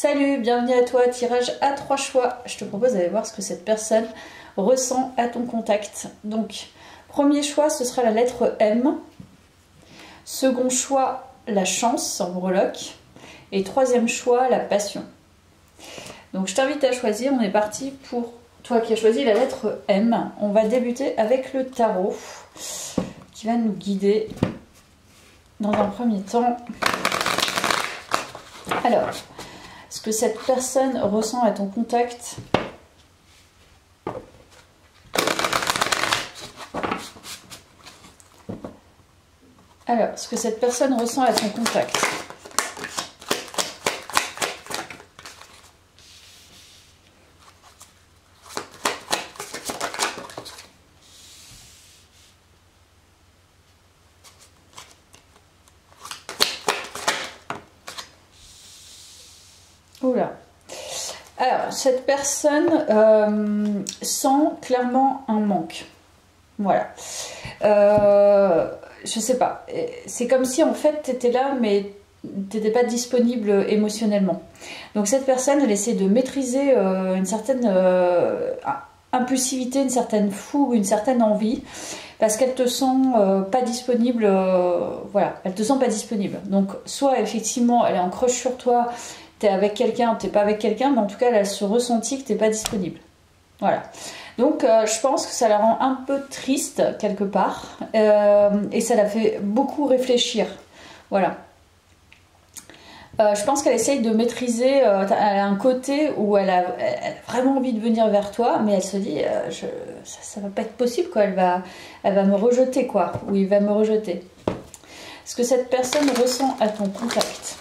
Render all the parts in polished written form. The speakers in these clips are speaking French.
Salut, bienvenue à toi, tirage à 3 choix. Je te propose d'aller voir ce que cette personne ressent à ton contact. Donc, premier choix, ce sera la lettre M. Second choix, la chance en breloque. Et troisième choix, la passion. Donc, je t'invite à choisir. On est parti pour toi qui as choisi la lettre M. On va débuter avec le tarot qui va nous guider dans un premier temps. Alors, ce que cette personne ressent à ton contact. Alors, ce que cette personne ressent à ton contact. Oula. Alors, cette personne sent clairement un manque. Voilà. Je sais pas. C'est comme si en fait tu étais là, mais tu n'étais pas disponible émotionnellement. Donc, cette personne, elle essaie de maîtriser une certaine impulsivité, une certaine fougue, une certaine envie, parce qu'elle te sent pas disponible. Voilà, elle te sent pas disponible. Donc, soit effectivement, elle est en crush sur toi. T'es avec quelqu'un, t'es pas avec quelqu'un, mais en tout cas, elle a ce ressenti que t'es pas disponible. Voilà. Donc, je pense que ça la rend un peu triste, quelque part. Et ça la fait beaucoup réfléchir. Voilà. Je pense qu'elle essaye de maîtriser. Elle a un côté où elle a vraiment envie de venir vers toi, mais elle se dit, ça va pas être possible, quoi. Elle va me rejeter, quoi. Ou il va me rejeter. Ce que cette personne ressent à ton contact.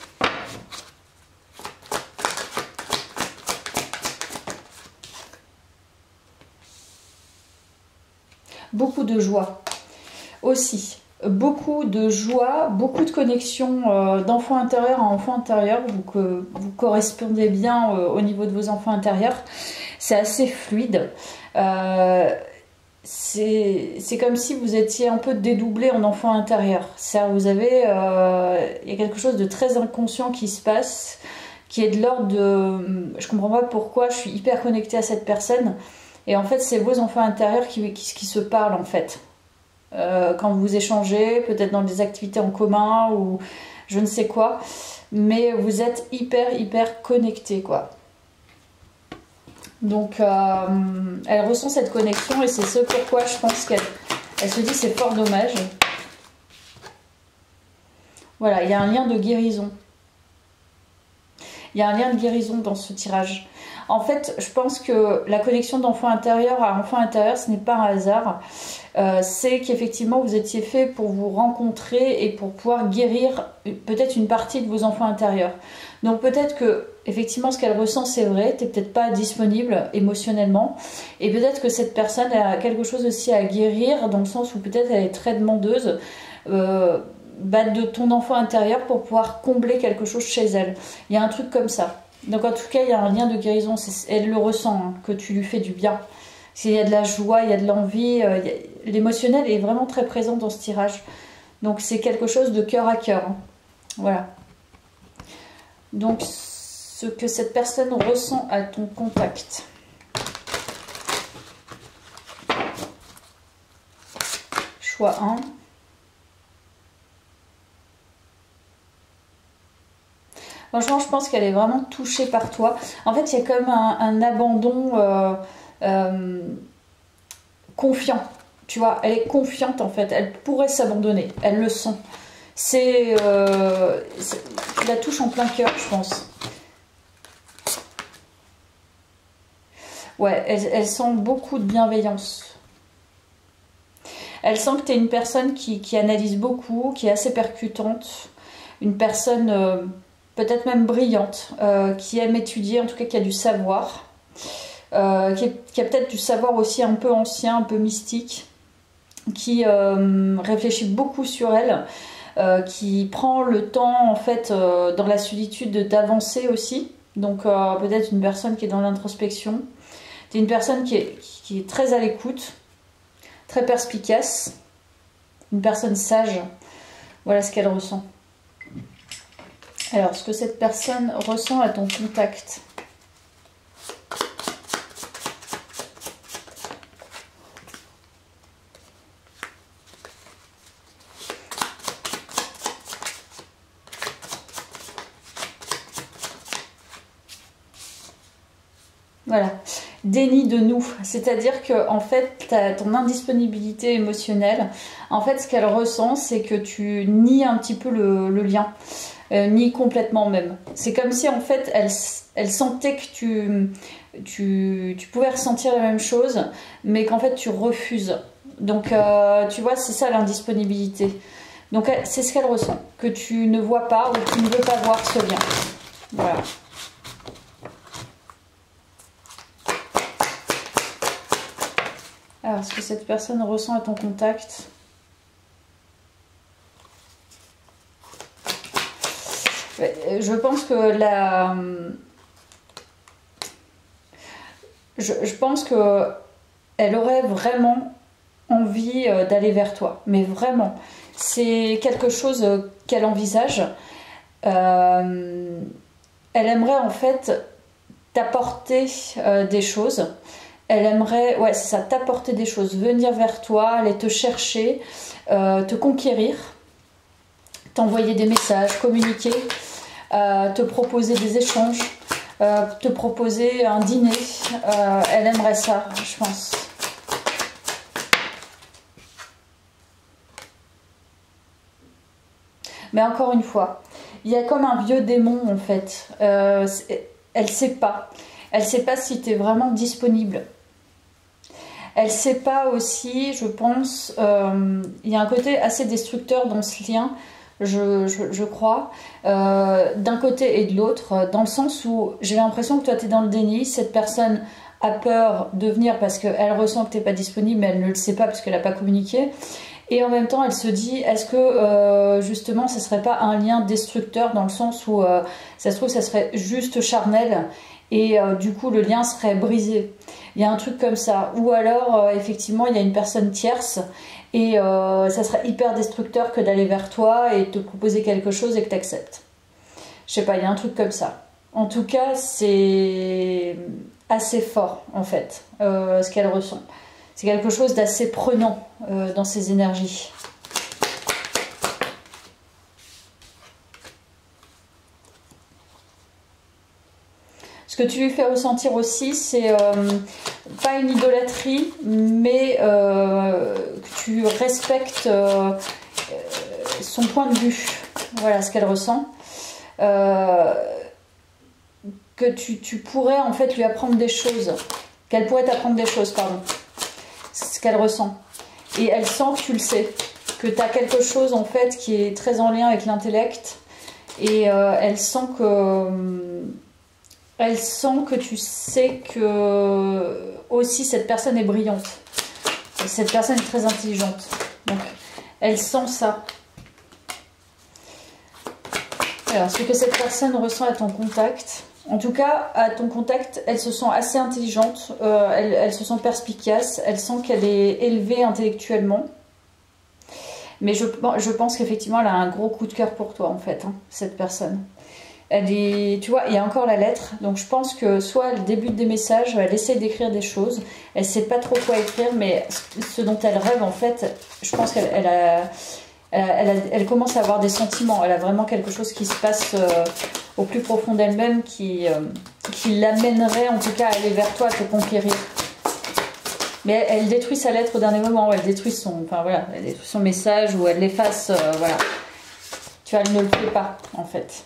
Beaucoup de joie aussi, beaucoup de joie, beaucoup de connexion d'enfant intérieur à enfant intérieur, vous correspondez bien au niveau de vos enfants intérieurs, c'est assez fluide, c'est comme si vous étiez un peu dédoublé en enfant intérieur, c'est-à-dire vous avez, il y a quelque chose de très inconscient qui se passe, qui est de l'ordre de, je comprends pas pourquoi, je suis hyper connectée à cette personne. Et en fait, c'est vos enfants intérieurs qui se parlent, en fait. Quand vous échangez, peut-être dans des activités en commun ou je ne sais quoi. Mais vous êtes hyper connectés, quoi. Donc, elle ressent cette connexion et c'est ce pourquoi je pense qu'elle se dit c'est fort dommage. Voilà, il y a un lien de guérison. Il y a un lien de guérison dans ce tirage. En fait, je pense que la connexion d'enfant intérieur à enfant intérieur, ce n'est pas un hasard. C'est qu'effectivement, vous étiez fait pour vous rencontrer et pour pouvoir guérir peut-être une partie de vos enfants intérieurs. Donc peut-être que, effectivement, ce qu'elle ressent, c'est vrai. Tu n'es peut-être pas disponible émotionnellement. Et peut-être que cette personne a quelque chose aussi à guérir, dans le sens où peut-être elle est très demandeuse. De ton enfant intérieur pour pouvoir combler quelque chose chez elle. Il y a un truc comme ça. Donc en tout cas, il y a un lien de guérison. Elle le ressent, hein, que tu lui fais du bien. Il y a de la joie, il y a de l'envie. L'émotionnel est vraiment très présent dans ce tirage. Donc c'est quelque chose de cœur à cœur. Hein. Voilà. Donc ce que cette personne ressent à ton contact. Choix 1. Franchement, je pense qu'elle est vraiment touchée par toi. En fait, il y a comme un abandon confiant. Tu vois, elle est confiante en fait. Elle pourrait s'abandonner. Elle le sent. Tu la touches en plein cœur, je pense. Ouais, elle sent beaucoup de bienveillance. Elle sent que tu es une personne qui analyse beaucoup, qui est assez percutante. Une personne... peut-être même brillante, qui aime étudier, en tout cas qui a du savoir, qui a peut-être du savoir aussi un peu ancien, un peu mystique, qui réfléchit beaucoup sur elle, qui prend le temps en fait dans la solitude d'avancer aussi, donc peut-être une personne qui est dans l'introspection, c'est une personne qui est très à l'écoute, très perspicace, une personne sage, voilà ce qu'elle ressent. Alors, ce que cette personne ressent à ton contact. Voilà, déni de nous, c'est-à-dire que en fait, ton indisponibilité émotionnelle, en fait, ce qu'elle ressent, c'est que tu nies un petit peu le lien, nie complètement même. C'est comme si en fait, elle sentait que tu pouvais ressentir la même chose, mais qu'en fait, tu refuses. Donc, tu vois, c'est ça l'indisponibilité. Donc, c'est ce qu'elle ressent, que tu ne vois pas ou que tu ne veux pas voir ce lien. Voilà. Alors, ce que cette personne ressent à ton contact. Je pense que je pense que elle aurait vraiment envie d'aller vers toi. Mais vraiment, c'est quelque chose qu'elle envisage. Elle aimerait en fait t'apporter des choses. Elle aimerait, ouais, c'est ça, t'apporter des choses, venir vers toi, aller te chercher, te conquérir, t'envoyer des messages, communiquer, te proposer des échanges, te proposer un dîner. Elle aimerait ça, je pense. Mais encore une fois, il y a comme un vieux démon en fait. Elle sait pas. Elle sait pas si tu es vraiment disponible. Elle sait pas aussi, je pense, il y a un côté assez destructeur dans ce lien, je crois, d'un côté et de l'autre, dans le sens où j'ai l'impression que toi tu es dans le déni, cette personne a peur de venir parce qu'elle ressent que tu n'es pas disponible, mais elle ne le sait pas parce qu'elle n'a pas communiqué. Et en même temps, elle se dit, est-ce que justement, ce serait pas un lien destructeur dans le sens où ça se trouve, ça serait juste charnel et du coup, le lien serait brisé. Il y a un truc comme ça. Ou alors, effectivement, il y a une personne tierce et ça serait hyper destructeur que d'aller vers toi et te proposer quelque chose et que tu acceptes. Je sais pas, il y a un truc comme ça. En tout cas, c'est assez fort, en fait, ce qu'elle ressent. C'est quelque chose d'assez prenant dans ses énergies. Ce que tu lui fais ressentir aussi, c'est pas une idolâtrie, mais que tu respectes son point de vue. Voilà ce qu'elle ressent. Que tu pourrais en fait lui apprendre des choses. Qu'elle pourrait t'apprendre des choses, pardon. C'est ce qu'elle ressent. Et elle sent que tu le sais. Que tu as quelque chose en fait qui est très en lien avec l'intellect. Et elle sent que tu sais que aussi cette personne est brillante. Cette personne est très intelligente. Donc elle sent ça. Alors, ce que cette personne ressent à ton contact. En tout cas, à ton contact, elle se sent assez intelligente, elle se sent perspicace, elle sent qu'elle est élevée intellectuellement. Mais je pense qu'effectivement, elle a un gros coup de cœur pour toi, en fait, hein, cette personne. Elle est, tu vois, il y a encore la lettre, donc je pense que soit elle débute des messages, elle essaie d'écrire des choses, elle sait pas trop quoi écrire, mais ce dont elle rêve, en fait, je pense elle commence à avoir des sentiments, elle a vraiment quelque chose qui se passe au plus profond d'elle-même qui l'amènerait en tout cas à aller vers toi, à te conquérir. Mais elle détruit sa lettre au dernier moment, elle détruit son message ou elle l'efface, voilà. Tu vois, elle ne le fait pas en fait.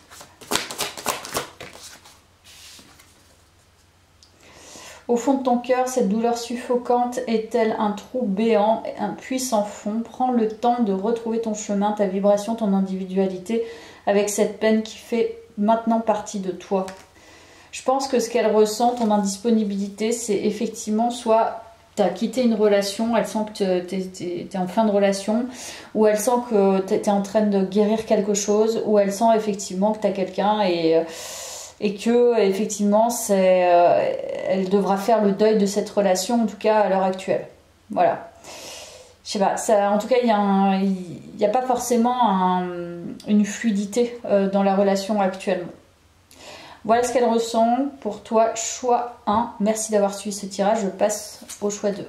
Au fond de ton cœur, cette douleur suffocante est-elle un trou béant, un puits sans fond? Prends le temps de retrouver ton chemin, ta vibration, ton individualité avec cette peine qui fait maintenant partie de toi. Je pense que ce qu'elle ressent, ton indisponibilité, c'est effectivement soit tu as quitté une relation, elle sent que tu es en fin de relation, ou elle sent que tu es en train de guérir quelque chose, ou elle sent effectivement que tu as quelqu'un et que effectivement elle devra faire le deuil de cette relation, en tout cas à l'heure actuelle. Voilà. je sais pas, ça, en tout cas, il y a pas forcément une fluidité dans la relation actuellement. Voilà ce qu'elle ressent pour toi, choix 1. Merci d'avoir suivi ce tirage, je passe au choix 2.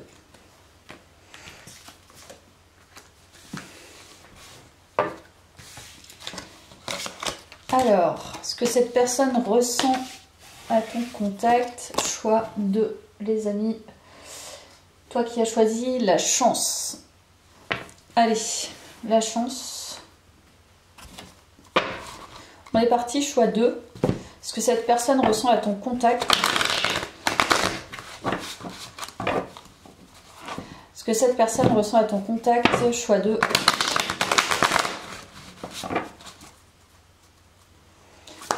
Alors, ce que cette personne ressent à ton contact, choix 2, les amis. Toi qui as choisi la chance. Allez, la chance. On est parti, choix 2. Ce que cette personne ressent à ton contact. Ce que cette personne ressent à ton contact, choix 2.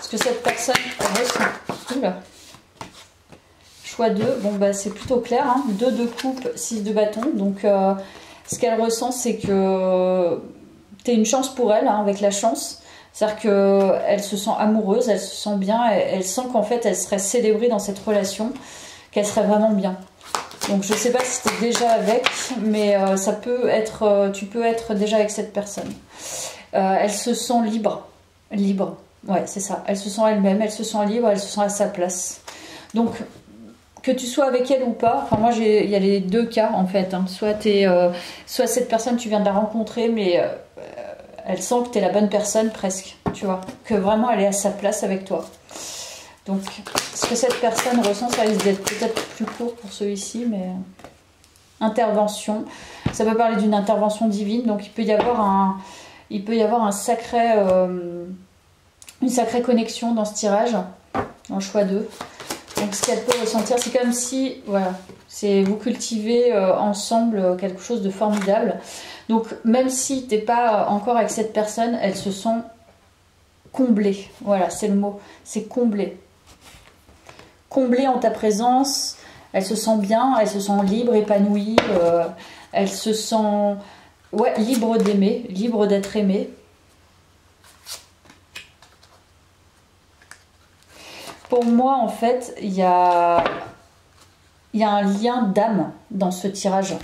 Ce que cette personne ressent. Oula. Choix 2. Bon, bah c'est plutôt clair. Hein. 2 de coupe, 6 de bâton. Donc, ce qu'elle ressent, c'est que tu es une chance pour elle, hein, avec la chance. C'est-à-dire qu'elle se sent amoureuse, elle se sent bien, elle sent qu'en fait elle serait célébrée dans cette relation, qu'elle serait vraiment bien. Donc je ne sais pas si tu es déjà avec, mais ça peut être, tu peux être déjà avec cette personne. Elle se sent libre, ouais c'est ça, elle se sent elle-même, elle se sent libre, elle se sent à sa place. Donc que tu sois avec elle ou pas, enfin moi il y a les deux cas en fait, hein. Soit cette personne tu viens de la rencontrer, mais elle sent que tu es la bonne personne presque, tu vois, que vraiment elle est à sa place avec toi. Donc, ce que cette personne ressent, ça risque d'être peut-être plus court pour celui-ci, mais intervention. Ça peut parler d'une intervention divine, donc il peut y avoir un sacré, une sacrée connexion dans ce tirage, dans le choix 2. Donc, ce qu'elle peut ressentir, c'est comme si, voilà, vous cultivez ensemble quelque chose de formidable. Donc, même si tu n'es pas encore avec cette personne, elle se sent comblée. Voilà, c'est le mot. C'est comblée. Comblée en ta présence. Elle se sent bien, elle se sent libre, épanouie. Elle se sent libre d'aimer, libre d'être aimée. Pour moi, en fait, il y a un lien d'âme dans ce tirage.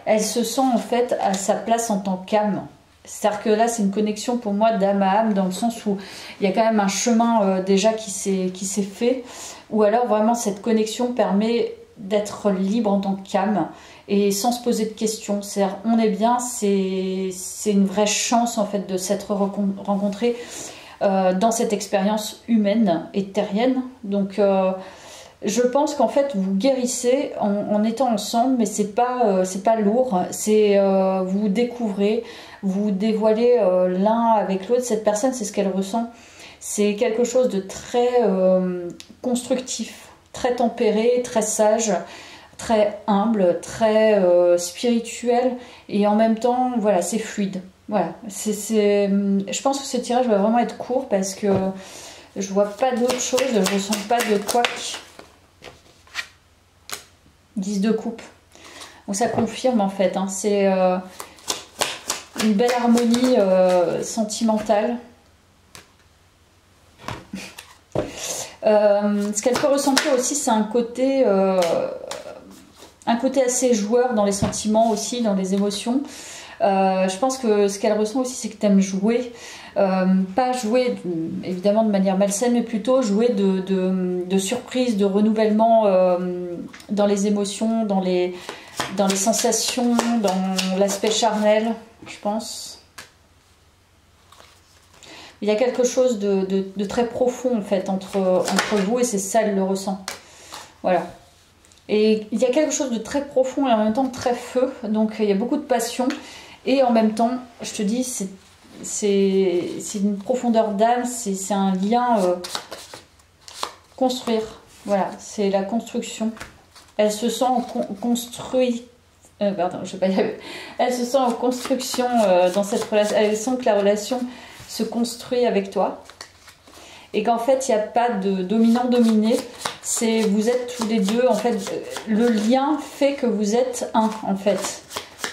Elle se sent en fait à sa place en tant qu'âme. C'est-à-dire que là, c'est une connexion pour moi d'âme à âme, dans le sens où il y a quand même un chemin déjà qui s'est fait, ou alors vraiment cette connexion permet d'être libre en tant qu'âme et sans se poser de questions. C'est-à-dire, on est bien, c'est une vraie chance en fait de s'être rencontrés dans cette expérience humaine et terrienne. Donc, je pense qu'en fait vous guérissez en étant ensemble, mais c'est pas lourd, vous découvrez, vous dévoilez l'un avec l'autre. Cette personne, c'est ce qu'elle ressent, c'est quelque chose de très constructif, très tempéré, très sage, très humble, très spirituel, et en même temps voilà, c'est fluide. Voilà, je pense que ce tirage va vraiment être court parce que je vois pas d'autre chose, je ressens pas de couac. 10 de coupe. Donc ça confirme en fait, hein, c'est une belle harmonie sentimentale. Ce qu'elle peut ressentir aussi, c'est un côté assez joueur dans les sentiments aussi, dans les émotions. Je pense que ce qu'elle ressent aussi, c'est que tu aimes jouer. Pas jouer évidemment de manière malsaine, mais plutôt jouer de surprise, de renouvellement dans les émotions, dans les sensations, dans l'aspect charnel, je pense. Il y a quelque chose de très profond en fait entre vous, et c'est ça, elle le ressent. Voilà. Et il y a quelque chose de très profond et en même temps très feu, donc il y a beaucoup de passion, et en même temps, je te dis, c'est une profondeur d'âme, c'est un lien construire. Voilà, c'est la construction. Elle se sent construite. Pardon, je vais pas y arriver. Elle se sent en construction dans cette relation. Elle sent que la relation se construit avec toi. Et qu'en fait, il n'y a pas de dominant-dominé. Vous êtes tous les deux. En fait, le lien fait que vous êtes un, en fait.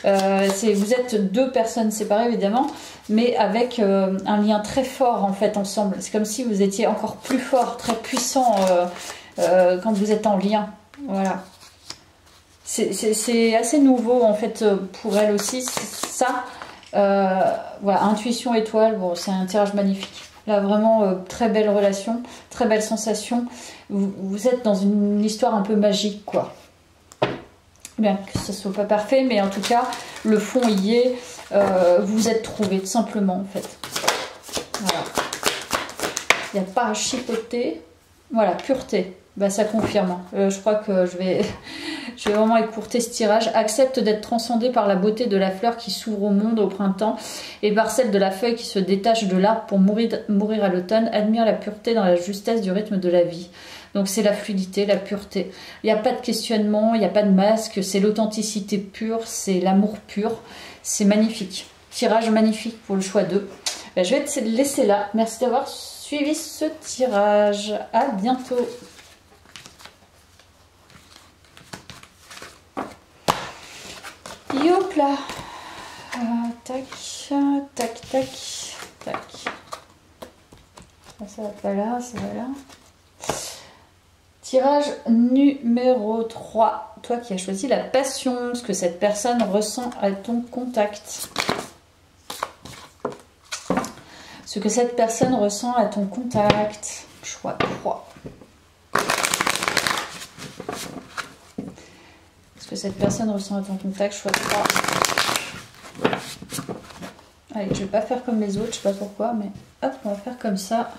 Vous êtes deux personnes séparées évidemment, mais avec un lien très fort en fait ensemble. C'est comme si vous étiez encore plus fort, très puissant quand vous êtes en lien. Voilà. c'est assez nouveau en fait pour elle aussi, ça. Voilà, intuition étoile, bon, c'est un tirage magnifique. Là, vraiment, très belle relation, très belle sensation. Vous êtes dans une histoire un peu magique, quoi. Bien que ce soit pas parfait, mais en tout cas, le fond y est. Vous êtes trouvés, tout simplement, en fait. Voilà. Il n'y a pas à chipoter. Voilà, pureté. Bah, ça confirme. Je crois que je vais vraiment écourter ce tirage. Accepte d'être transcendé par la beauté de la fleur qui s'ouvre au monde au printemps et par celle de la feuille qui se détache de l'arbre pour mourir à l'automne. Admire la pureté dans la justesse du rythme de la vie. Donc c'est la fluidité, la pureté. Il n'y a pas de questionnement, il n'y a pas de masque. C'est l'authenticité pure, c'est l'amour pur. C'est magnifique. Tirage magnifique pour le choix 2. Ben, je vais te laisser là. Merci d'avoir suivi ce tirage. À bientôt. Hop là, tac, tac, tac, tac. Ça va pas là, ça va là. Tirage numéro 3. Toi qui as choisi la passion, ce que cette personne ressent à ton contact. Ce que cette personne ressent à ton contact. Choix 3. Ce que cette personne ressent à ton contact, choix 3. Allez, je vais pas faire comme les autres, je sais pas pourquoi, mais hop, on va faire comme ça.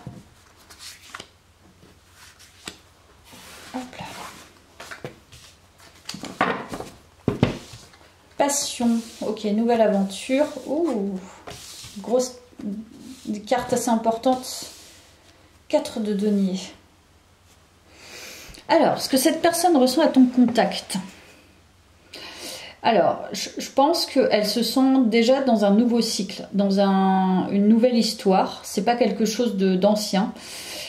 Hop là. Passion. Ok, nouvelle aventure. Ouh, grosse carte assez importante. 4 de denier. Alors, ce que cette personne ressent à ton contact. Alors, je pense qu'elle se sent déjà dans un nouveau cycle, dans une nouvelle histoire. C'est pas quelque chose d'ancien.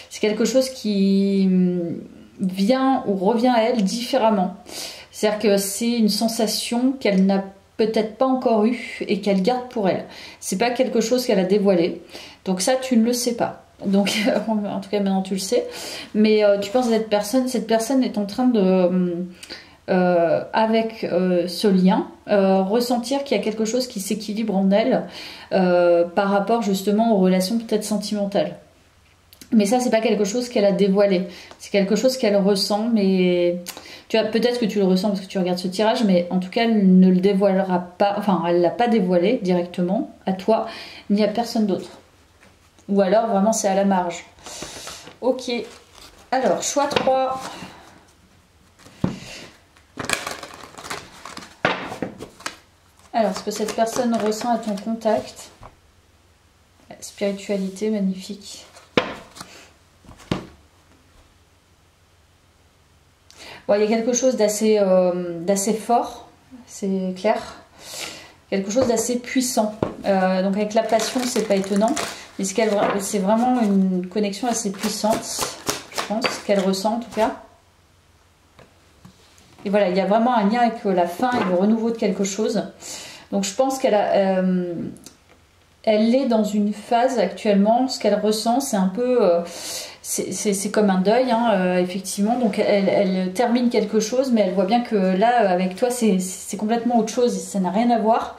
C'est quelque chose qui vient ou revient à elle différemment. C'est-à-dire que c'est une sensation qu'elle n'a peut-être pas encore eue et qu'elle garde pour elle. C'est pas quelque chose qu'elle a dévoilé. Donc ça, tu ne le sais pas. Donc, en tout cas, maintenant tu le sais. Mais tu penses à cette personne est en train de... avec ce lien, ressentir qu'il y a quelque chose qui s'équilibre en elle par rapport justement aux relations peut-être sentimentales. Mais ça, c'est pas quelque chose qu'elle a dévoilé. C'est quelque chose qu'elle ressent, mais tu vois, peut-être que tu le ressens parce que tu regardes ce tirage, mais en tout cas, elle ne le dévoilera pas, enfin, elle l'a pas dévoilé directement à toi, ni à personne d'autre. Ou alors, vraiment, c'est à la marge. Ok. Alors, choix 3. Alors, ce que cette personne ressent à ton contact. Spiritualité, magnifique. Bon, il y a quelque chose d'assez fort, c'est clair. Quelque chose d'assez puissant. Donc avec la passion, c'est pas étonnant. Mais c'est vraiment une connexion assez puissante, je pense, qu'elle ressent en tout cas. Et voilà, il y a vraiment un lien avec la fin et le renouveau de quelque chose. Donc je pense qu'elle elle est dans une phase actuellement, ce qu'elle ressent, c'est un peu... c'est comme un deuil, hein, effectivement. Donc elle termine quelque chose, mais elle voit bien que là, avec toi, c'est complètement autre chose. Ça n'a rien à voir.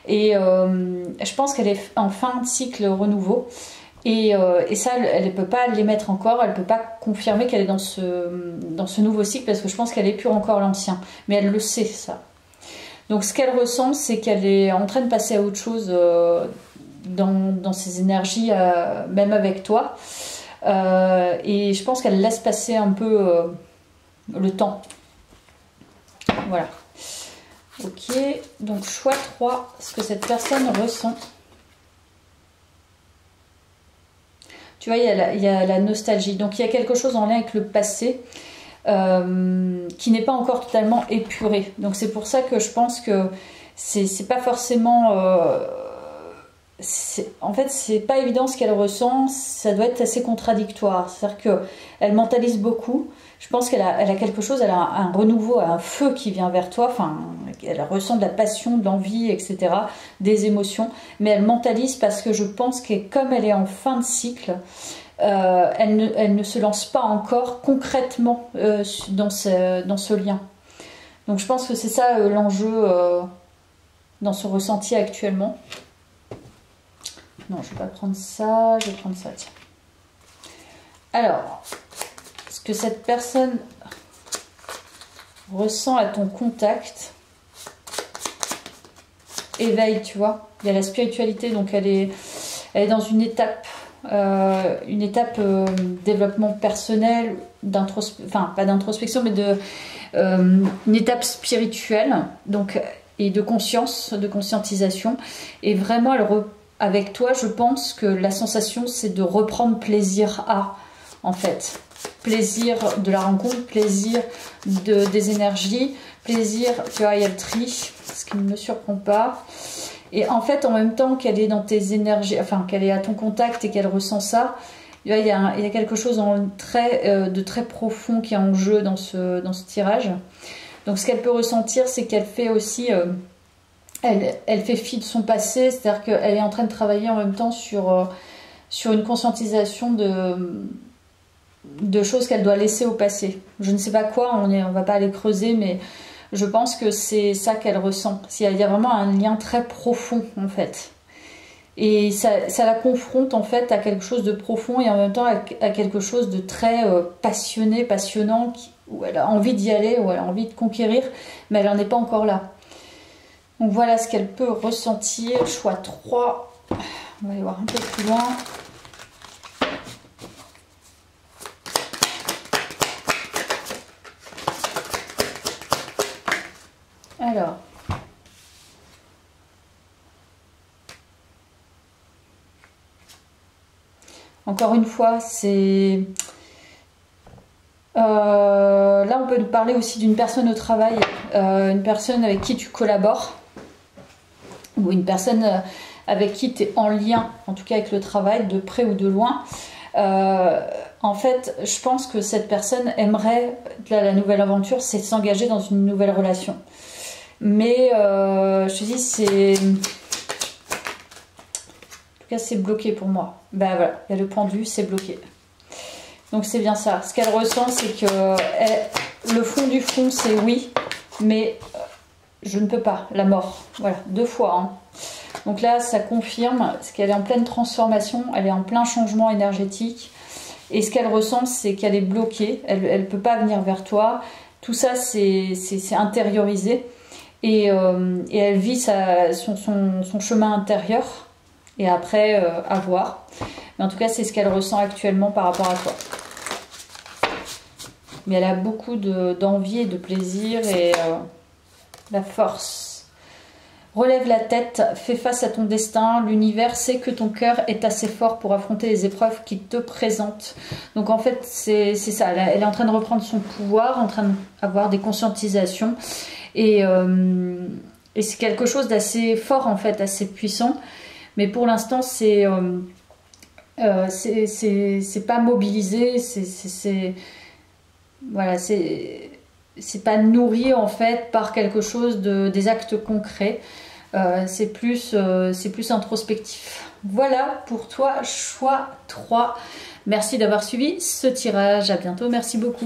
Et je pense qu'elle est en fin de cycle renouveau. Et ça, elle ne peut pas l'émettre encore. Elle ne peut pas confirmer qu'elle est dans ce nouveau cycle parce que je pense qu'elle est pure encore l'ancien. Mais elle le sait, ça. Donc ce qu'elle ressent, c'est qu'elle est en train de passer à autre chose dans ses énergies, même avec toi. Et je pense qu'elle laisse passer un peu le temps. Voilà. Ok, donc choix 3, ce que cette personne ressent. Tu vois, il y a la nostalgie. Donc il y a quelque chose en lien avec le passé qui n'est pas encore totalement épuré. Donc c'est pour ça que je pense que c'est pas forcément... en fait, c'est pas évident ce qu'elle ressent, ça doit être assez contradictoire. C'est-à-dire qu'elle mentalise beaucoup. Je pense qu'elle a quelque chose, elle a un renouveau, un feu qui vient vers toi. Enfin, elle ressent de la passion, de l'envie, etc., des émotions. Mais elle mentalise parce que je pense que comme elle est en fin de cycle, elle ne se lance pas encore concrètement dans ce lien. Donc je pense que c'est ça l'enjeu dans ce ressenti actuellement. Non, je vais pas prendre ça, je vais prendre ça, tiens. Alors, ce que cette personne ressent à ton contact, éveil, tu vois. Il y a la spiritualité, donc elle est dans une étape développement personnel, enfin pas d'introspection, mais une étape spirituelle, donc, et de conscience, de conscientisation. Et vraiment, avec toi, je pense que la sensation, c'est de reprendre plaisir en fait. Plaisir de la rencontre, plaisir des énergies, plaisir, tu vois, il y a le tri, ce qui ne me surprend pas. Et en fait, en même temps qu'elle est dans tes énergies, enfin qu'elle est à ton contact et qu'elle ressent ça, il y a quelque chose de très profond qui est en jeu dans ce tirage. Donc ce qu'elle peut ressentir, c'est qu'elle fait aussi, elle fait fi de son passé, c'est-à-dire qu'elle est en train de travailler en même temps sur une conscientisation de choses qu'elle doit laisser au passé. Je ne sais pas quoi, on va pas aller creuser, mais je pense que c'est ça qu'elle ressent. Il y a vraiment un lien très profond en fait. Et ça la confronte en fait à quelque chose de profond et en même temps à quelque chose de très passionné, passionnant, où elle a envie d'y aller, où elle a envie de conquérir, mais elle n'en est pas encore là. Donc voilà ce qu'elle peut ressentir. Choix 3. On va aller voir un peu plus loin. Alors, encore une fois, c'est... là, on peut nous parler aussi d'une personne au travail, une personne avec qui tu collabores, ou une personne avec qui tu es en lien, en tout cas avec le travail, de près ou de loin. En fait, je pense que cette personne aimerait, là, la nouvelle aventure, c'est s'engager dans une nouvelle relation. Mais je te dis, c'est... En tout cas, c'est bloqué pour moi. Ben voilà, il y a le pendu, c'est bloqué. Donc c'est bien ça. Ce qu'elle ressent, c'est que le fond du fond, c'est oui, mais je ne peux pas, la mort. Voilà, 2 fois. Hein. Donc là, ça confirme qu'elle est en pleine transformation, elle est en plein changement énergétique. Et ce qu'elle ressent, c'est qu'elle est bloquée, elle ne peut pas venir vers toi. Tout ça, c'est intériorisé. Et elle vit son chemin intérieur. Et après, à voir. Mais en tout cas, c'est ce qu'elle ressent actuellement par rapport à toi. Mais elle a beaucoup d'envie et de plaisir et la force. Relève la tête, fais face à ton destin. L'univers sait que ton cœur est assez fort pour affronter les épreuves qui te présentent. Donc en fait, c'est ça. Elle est en train de reprendre son pouvoir, en train d'avoir des conscientisations. Et c'est quelque chose d'assez fort en fait, assez puissant. Mais pour l'instant, c'est pas mobilisé, voilà, c'est pas nourri en fait par quelque chose des actes concrets. C'est plus introspectif. Voilà pour toi, choix 3. Merci d'avoir suivi ce tirage. À bientôt. Merci beaucoup.